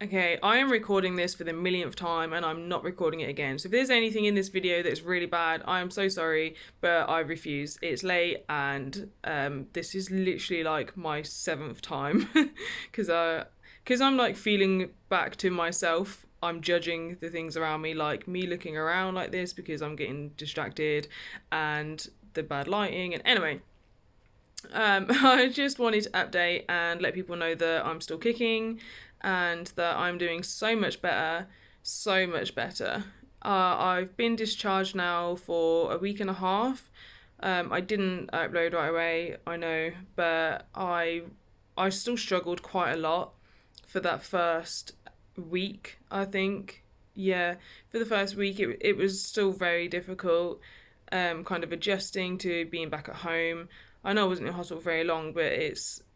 Okay, I am recording this for the millionth time and I'm not recording it again. So if there's anything in this video that's really bad, I am so sorry, but I refuse. It's late and this is literally like my seventh time because I'm like feeling back to myself. I'm judging the things around me, like me looking around like this because I'm getting distracted and the bad lighting. And anyway, I just wanted to update and let people know that I'm still kicking and that I'm doing so much better, so much better. I've been discharged now for a week and a half. I didn't upload right away, I know, but I still struggled quite a lot for that first week, I think. Yeah, for the first week, it was still very difficult, kind of adjusting to being back at home. I know I wasn't in hospital very long, but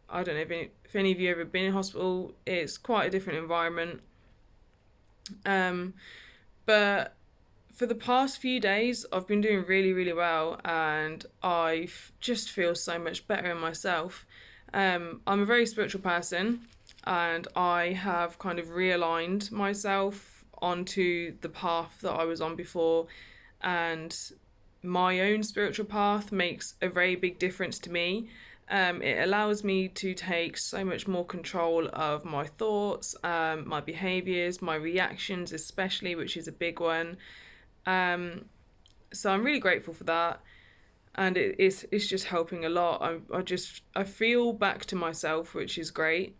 I don't know if any of you ever been in hospital, it's quite a different environment. Um, but for the past few days, I've been doing really, really well, and I just feel so much better in myself. I'm a very spiritual person, and I have kind of realigned myself onto the path that I was on before, and my own spiritual path makes a very big difference to me. It allows me to take so much more control of my thoughts, my behaviors, my reactions, especially, which is a big one. Um, so I'm really grateful for that, and it's just helping a lot. I feel back to myself, which is great.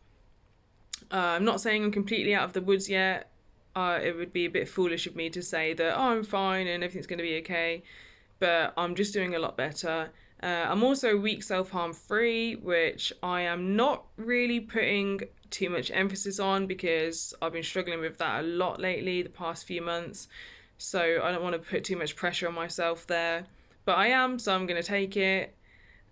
I'm not saying I'm completely out of the woods yet. It would be a bit foolish of me to say that, oh, I'm fine and everything's going to be okay, but I'm just doing a lot better. I'm also weak self harm free, which I am not really putting too much emphasis on because I've been struggling with that a lot lately, the past few months. So I don't want to put too much pressure on myself there. But I am, so I'm going to take it.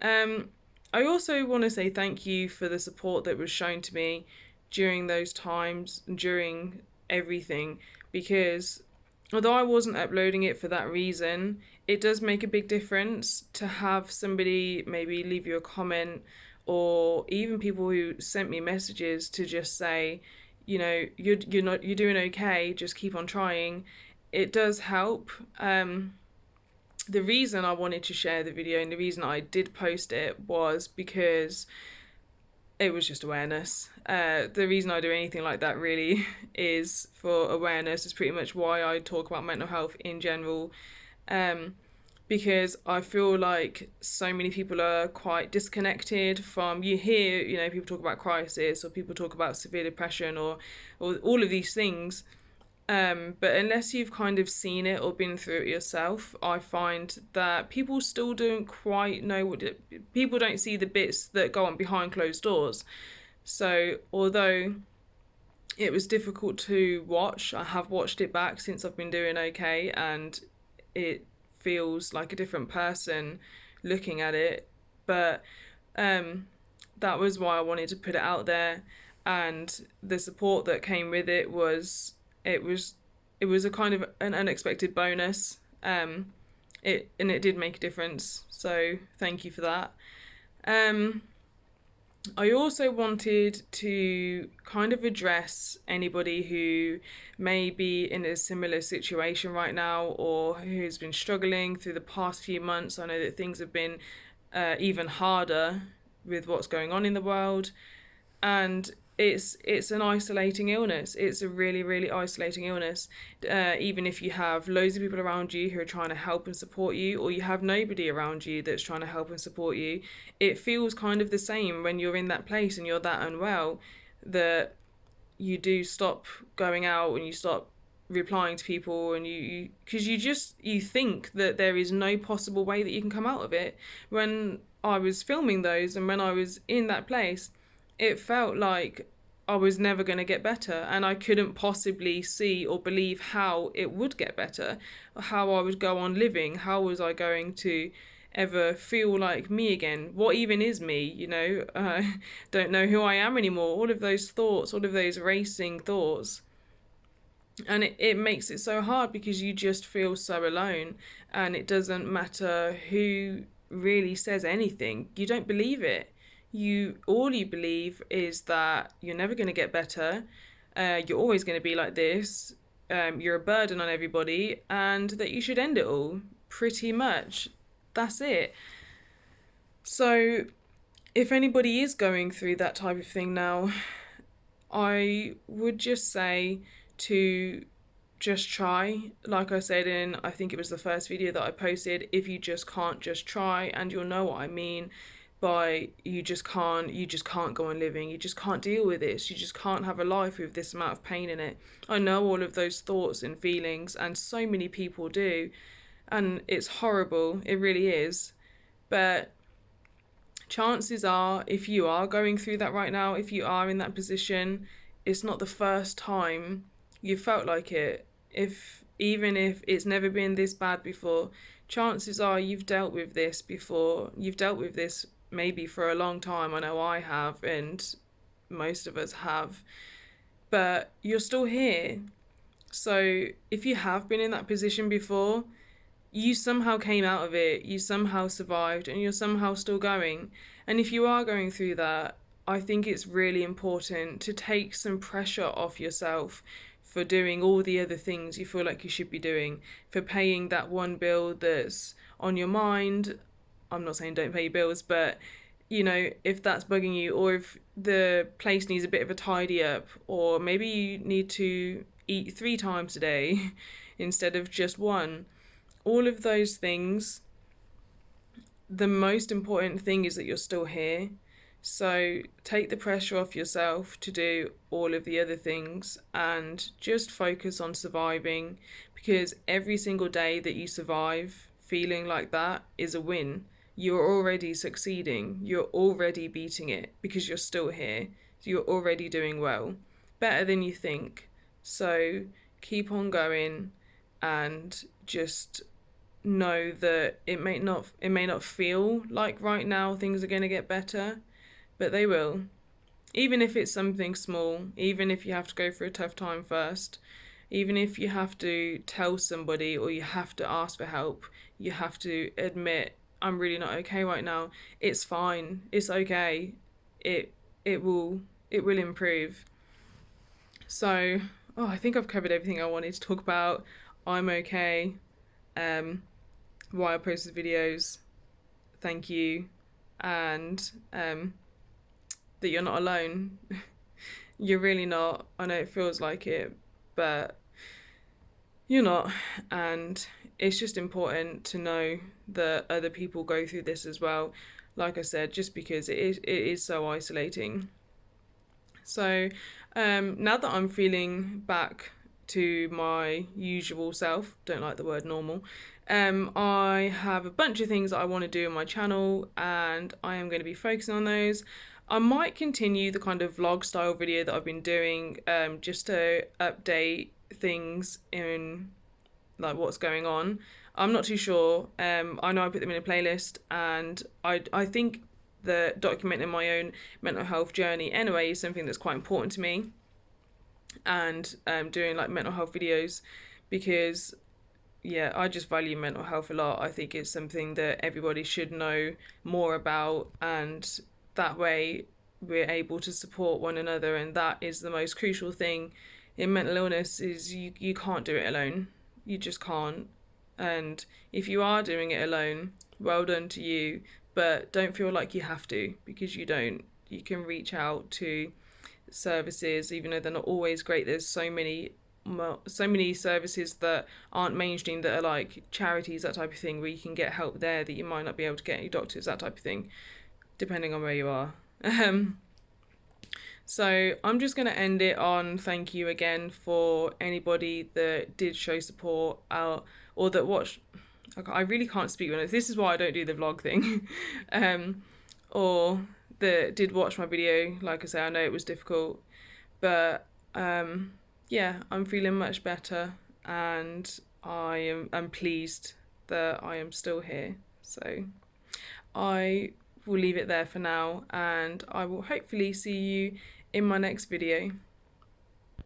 Um, I also want to say thank you for the support that was shown to me during those times, during everything, because although I wasn't uploading it for that reason, it does make a big difference to have somebody maybe leave you a comment, or even people who sent me messages to just say, you're doing okay, just keep on trying. It does help. The reason I wanted to share the video and the reason I did post it was because it was just awareness. The reason I do anything like that really is for awareness. Is pretty much why I talk about mental health in general, because I feel like so many people are quite disconnected from. You hear, people talk about crisis or people talk about severe depression or all of these things. But unless you've kind of seen it or been through it yourself, I find that people still don't quite know people don't see the bits that go on behind closed doors. So, although it was difficult to watch, I have watched it back since I've been doing okay, and it feels like a different person looking at it. But that was why I wanted to put it out there, and the support that came with it was it was a kind of an unexpected bonus. It did make a difference. So thank you for that. Um, I also wanted to kind of address anybody who may be in a similar situation right now or who's been struggling through the past few months. I know that things have been even harder with what's going on in the world, and it's an isolating illness. It's a really, really isolating illness. Even if you have loads of people around you who are trying to help and support you, or you have nobody around you that's trying to help and support you, it feels kind of the same when you're in that place and you're that unwell, that you do stop going out and you stop replying to people, and you because you think that there is no possible way that you can come out of it. When I was filming those and when I was in that place, it felt like I was never going to get better, and I couldn't possibly see or believe how it would get better, or how I would go on living. How was I going to ever feel like me again? What even is me? Don't know who I am anymore. All of those thoughts, all of those racing thoughts. And it makes it so hard because you just feel so alone, and it doesn't matter who really says anything. You don't believe it. All you believe is that you're never going to get better. you're always going to be like this, you're a burden on everybody, and that you should end it all. Pretty much. That's it. So, if anybody is going through that type of thing now, I would just say to just try. Like I said in, I think it was the first video that I posted, if you just can't, just try, and you'll know what I mean by you just can't go on living, you just can't deal with this, you just can't have a life with this amount of pain in it. I know all of those thoughts and feelings, and so many people do, and it's horrible, it really is. But chances are, if you are going through that right now, if you are in that position, it's not the first time you felt like it. Even if it's never been this bad before, chances are you've dealt with this before. You've dealt with this maybe for a long time. I know I have, and most of us have. But you're still here. So if you have been in that position before, you somehow came out of it, you somehow survived, and you're somehow still going. And if you are going through that, I think it's really important to take some pressure off yourself for doing all the other things you feel like you should be doing, for paying that one bill that's on your mind. I'm not saying don't pay your bills, but you know, if that's bugging you, or if the place needs a bit of a tidy up, or maybe you need to eat 3 times a day instead of just one. All of those things, the most important thing is that you're still here. So take the pressure off yourself to do all of the other things and just focus on surviving, because every single day that you survive feeling like that is a win. You're already succeeding. You're already beating it because you're still here. You're already doing well, better than you think. So keep on going and just know that it may not feel like right now things are going to get better, but they will. Even if it's something small, even if you have to go through a tough time first, even if you have to tell somebody or you have to ask for help, you have to admit, I'm really not okay right now. It's fine. It's okay. It will improve. So, I think I've covered everything I wanted to talk about. I'm okay. Why I posted videos. Thank you. And that you're not alone. You're really not. I know it feels like it, but you're not. And it's just important to know that other people go through this as well. Like I said, just because it is so isolating. So now that I'm feeling back to my usual self, don't like the word normal, I have a bunch of things that I want to do on my channel, and I am going to be focusing on those. I might continue the kind of vlog style video that I've been doing, just to update things in like what's going on. I'm not too sure. I know I put them in a playlist, and I think that documenting my own mental health journey anyway is something that's quite important to me, and doing like mental health videos, because yeah, I just value mental health a lot. I think it's something that everybody should know more about, and that way we're able to support one another, and that is the most crucial thing in mental illness, is you can't do it alone. You just can't. And if you are doing it alone, well done to you, but don't feel like you have to, because you don't. You can reach out to services, even though they're not always great. There's so many services that aren't mainstream, that are like charities, that type of thing, where you can get help there that you might not be able to get at your doctors, that type of thing, depending on where you are. So I'm just going to end it on thank you again for anybody that did show support out, or that watched. I really can't speak on it. This is why I don't do the vlog thing. Or that did watch my video. Like I say, I know it was difficult, but yeah, I'm feeling much better, and I'm pleased that I am still here. So I will leave it there for now, and I will hopefully see you in my next video.